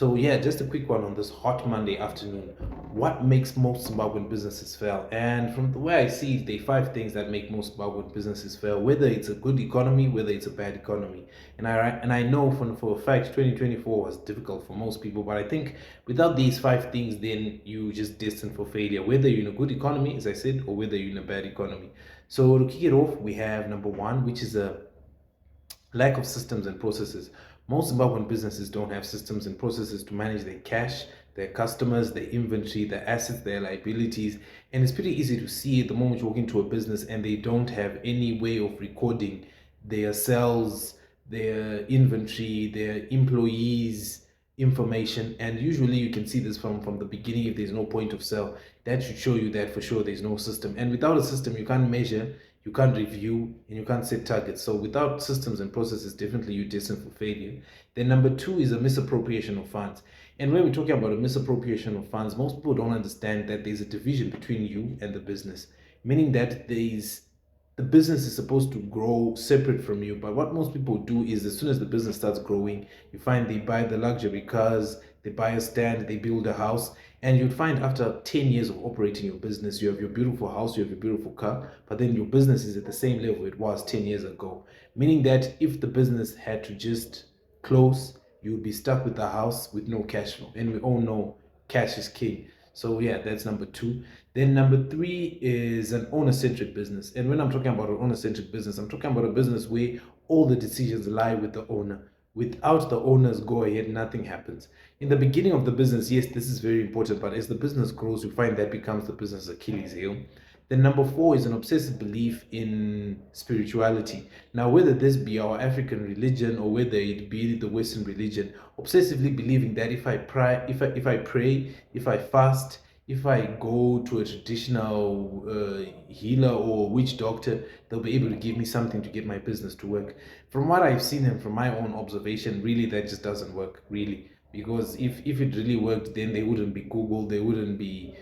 So yeah, just a quick one on this hot Monday afternoon. What makes most Zimbabwean businesses fail? And from the way I see it, there are five things that make most Zimbabwean businesses fail, whether it's a good economy, whether it's a bad economy. And I know for a fact 2024 was difficult for most people, but I think without these five things, then you just destined for failure, whether you're in a good economy, as I said, or whether you're in a bad economy. So to kick it off, we have number one, which is a lack of systems and processes. Most Zimbabwean businesses don't have systems and processes to manage their cash, their customers, their inventory, their assets, their liabilities. And it's pretty easy to see at the moment you walk into a business and they don't have any way of recording their sales, their inventory, their employees' information. And usually you can see this from the beginning. If there's no point of sale, that should show you that for sure there's no system. And without a system, you can't measure, you can't review, and you can't set targets. So without systems and processes, definitely you're destined for failure. Then number two is a misappropriation of funds. And when we're talking about a misappropriation of funds, most people don't understand that there's a division between you and the business, meaning that the business is supposed to grow separate from you. But what most people do is as soon as the business starts growing, you find they buy the luxury cars, they buy a stand, they build a house, and you'd find after 10 years of operating your business, you have your beautiful house, you have your beautiful car, but then your business is at the same level it was 10 years ago. Meaning that if the business had to just close, you would be stuck with the house with no cash flow. And we all know cash is king. So yeah, that's number two. Then number three is an owner-centric business. And when I'm talking about an owner-centric business, I'm talking about a business where all the decisions lie with the owner. Without the owner's go ahead, nothing happens. In the beginning of the business, yes, this is very important, but as the business grows, you find that becomes the business Achilles heel. Then number four is an obsessive belief in spirituality. Now, whether this be our African religion or whether it be the Western religion, obsessively believing that if I pray, if I fast, if I go to a traditional healer or witch doctor, they'll be able to give me something to get my business to work. From what I've seen and from my own observation, really that just doesn't work, really. Because if it really worked, then they wouldn't be Google, they wouldn't be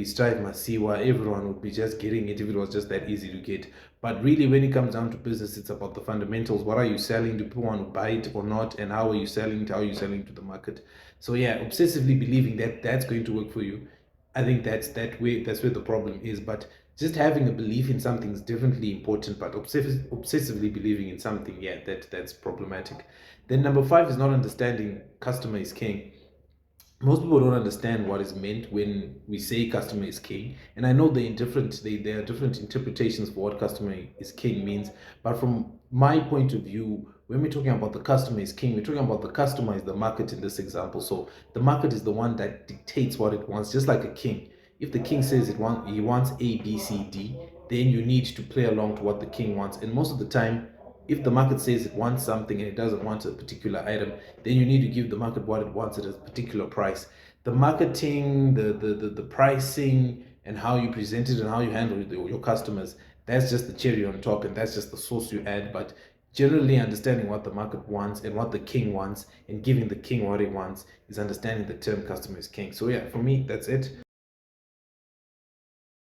Strive Masiwa, everyone would be just getting it if it was just that easy to get. But really, when it comes down to business, it's about the fundamentals. What are you selling? Do people want to buy it or not? And how are you selling it? How are you selling to the market? So yeah, obsessively believing that that's going to work for you, I think that's where the problem is. But just having a belief in something is definitely important, but obsessively believing in something, yeah, that's problematic. Then number five is not understanding customer is king. Most people don't understand what is meant when we say customer is king. And I know there are different interpretations for what customer is king means. But from my point of view, when we're talking about the customer is king, we're talking about the customer is the market in this example. So the market is the one that dictates what it wants, just like a king. If the king says he wants A, B, C, D, then you need to play along to what the king wants. And most of the time, if the market says it wants something and it doesn't want a particular item, then you need to give the market what it wants at a particular price. The marketing, the pricing, and how you present it and how you handle your customers, that's just the cherry on top and that's just the sauce you add. But generally, understanding what the market wants and what the king wants and giving the king what he wants is understanding the term customer is king. So, yeah, for me, that's it.